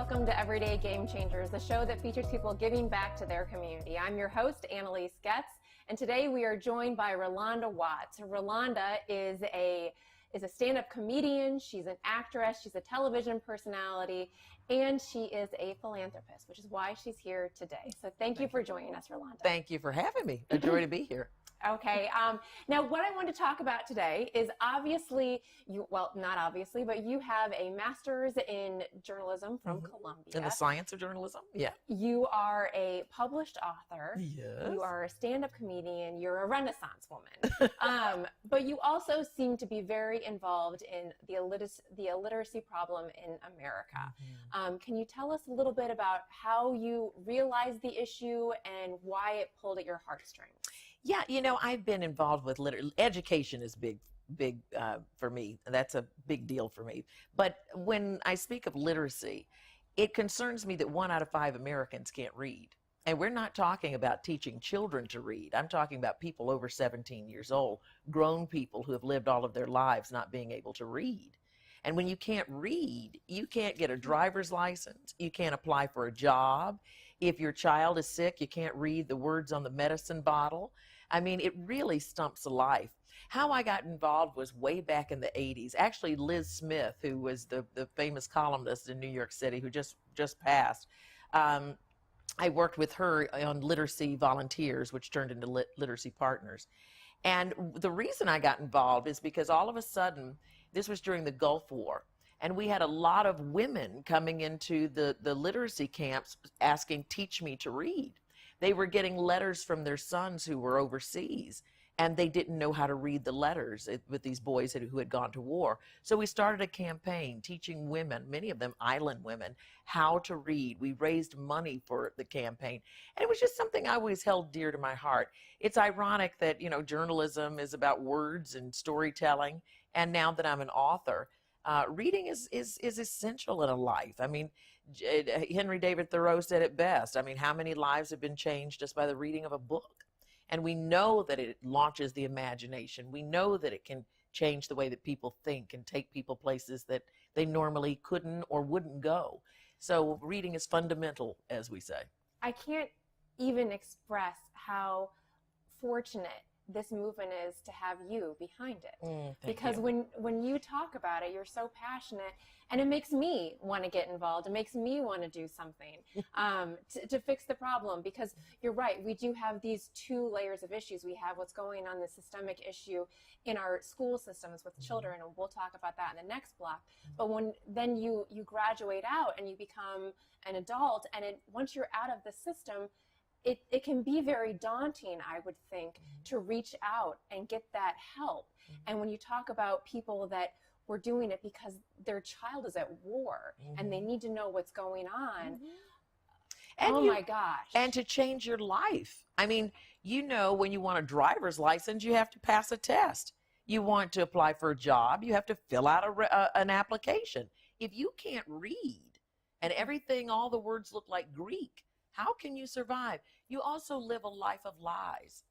welcome to Everyday Game Changers, the show that features people giving back to their community. I'm your host, Annalise Getz, and today we are joined by Rolonda Watts. Rolonda is a stand-up comedian, she's an actress, she's a television personality, and she is a philanthropist, which is why she's here today. So thank you for joining us, Rolonda. Thank you for having me. A joy to be here. Okay. Now, what I want to talk about today is obviously, not obviously, but you have a master's in journalism from Columbia. In the science of journalism? Yeah. You are a published author. Yes. You are a stand-up comedian. You're a Renaissance woman. But you also seem to be very involved in the illiteracy problem in America. Can you tell us a little bit about how you realized the issue and why it pulled at your heartstrings? Yeah, you know, I've been involved with education is big for me. That's a big deal for me. But when I speak of literacy, it concerns me that 1 out of 5 Americans can't read. And we're not talking about teaching children to read. I'm talking about people over 17 years old, grown people who have lived all of their lives not being able to read. And when you can't read, you can't get a driver's license. You can't apply for a job. If your child is sick, you can't read the words on the medicine bottle. I mean, it really stumps a life. How I got involved was way back in the 80s. Actually, Liz Smith, who was the famous columnist in New York City, who just passed, I worked with her on Literacy Volunteers, which turned into Literacy Partners. And the reason I got involved is because all of a sudden, this was during the Gulf War, and we had a lot of women coming into the literacy camps asking, teach me to read. They were getting letters from their sons who were overseas, and they didn't know how to read the letters with these boys who had gone to war. So we started a campaign teaching women, many of them island women, how to read. We raised money for the campaign, and it was just something I always held dear to my heart. It's ironic that, you know, journalism is about words and storytelling, and now that I'm an author, reading is essential in a life. I mean, Henry David Thoreau said it best. I mean, how many lives have been changed just by the reading of a book? And we know that it launches the imagination. We know that it can change the way that people think and take people places that they normally couldn't or wouldn't go. So reading is fundamental, as we say. I can't even express how fortunate this movement is to have you behind it. Because when you talk about it, you're so passionate, and it makes me want to get involved. It makes me want to do something to fix the problem, because you're right, we do have these 2 layers of issues. We have what's going on, the systemic issue in our school systems with children, and we'll talk about that in the next block. But when then you graduate out and you become an adult, and once you're out of the system, it can be very daunting, I would think, to reach out and get that help. And when you talk about people that were doing it because their child is at war and they need to know what's going on, my gosh. And to change your life. I mean, you know, when you want a driver's license, you have to pass a test. You want to apply for a job, you have to fill out an application. If you can't read and everything, all the words look like Greek, how can you survive? You also live a life of lies.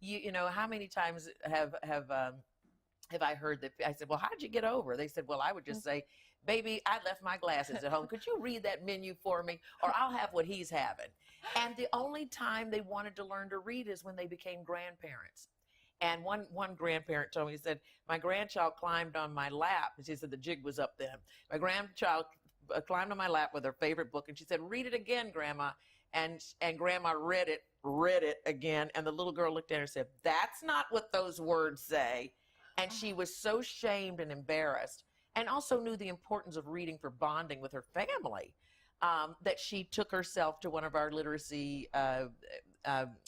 You know, how many times have I heard that? I said, well, how did you get over? They said, well, I would just say, baby, I left my glasses at home. Could you read that menu for me? Or I'll have what he's having. And the only time they wanted to learn to read is when they became grandparents. And one grandparent told me, he said, my grandchild climbed on my lap. And she said, the jig was up then. My grandchild climbed on my lap with her favorite book, and she said, read it again, Grandma. And Grandma read it again, and the little girl looked at her and said, that's not what those words say. And she was so shamed and embarrassed, and also knew the importance of reading for bonding with her family, that she took herself to one of our literacy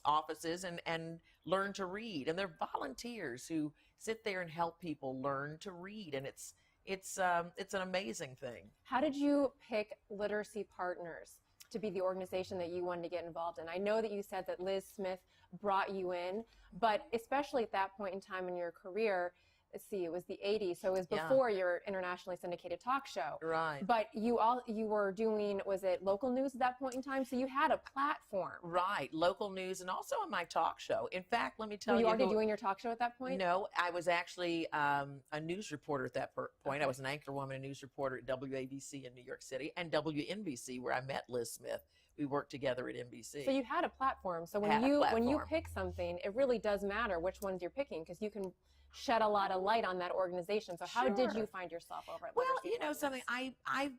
offices and learned to read. And they're volunteers who sit there and help people learn to read, and it's an amazing thing. How did you pick Literacy Partners to be the organization that you wanted to get involved in? I know that you said that Liz Smith brought you in, but especially at that point in time in your career, let's see, it was the 80s, so it was before your internationally syndicated talk show. Right. But you were doing, was it local news at that point in time? So you had a platform. Right, local news, and also on my talk show. In fact, let me tell you. you. Were you already doing your talk show at that point? No, I was actually a news reporter at that point. I was an anchor woman, a news reporter at WABC in New York City and WNBC, where I met Liz Smith. We worked together at NBC. So you had a platform. So when you pick something, it really does matter which ones you're picking, because you can shed a lot of light on that organization. So how did you find yourself over at Literacy? Well, you know something, I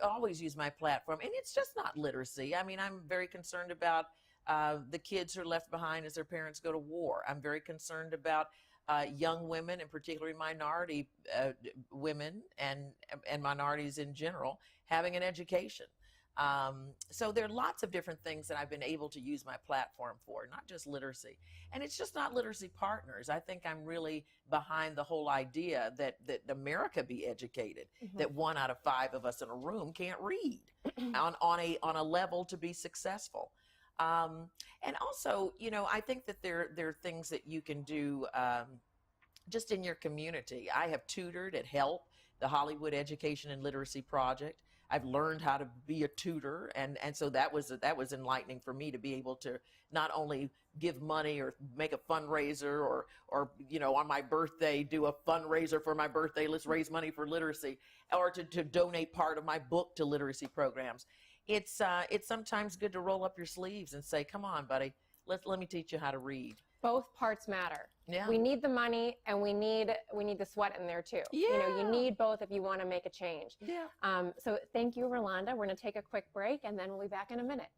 always use my platform, and it's just not literacy. I mean, I'm very concerned about the kids who are left behind as their parents go to war. I'm very concerned about young women, and particularly minority women and minorities in general, having an education. So there are lots of different things that I've been able to use my platform for, not just literacy. And it's just not Literacy Partners. I think I'm really behind the whole idea that America be educated, that 1 out of 5 of us in a room can't read on a level to be successful. And also, you know, I think that there are things that you can do just in your community. I have tutored at HELP, the Hollywood Education and Literacy Project. I've learned how to be a tutor, and so that was enlightening for me to be able to not only give money or make a fundraiser or you know, on my birthday do a fundraiser for my birthday, let's raise money for literacy, or to donate part of my book to literacy programs. It's sometimes good to roll up your sleeves and say, come on, buddy, let me teach you how to read. Both parts matter. Yeah. We need the money, and we need the sweat in there too. Yeah. You know, you need both if you want to make a change. Yeah. So thank you, Rolonda. We're going to take a quick break, and then we'll be back in a minute.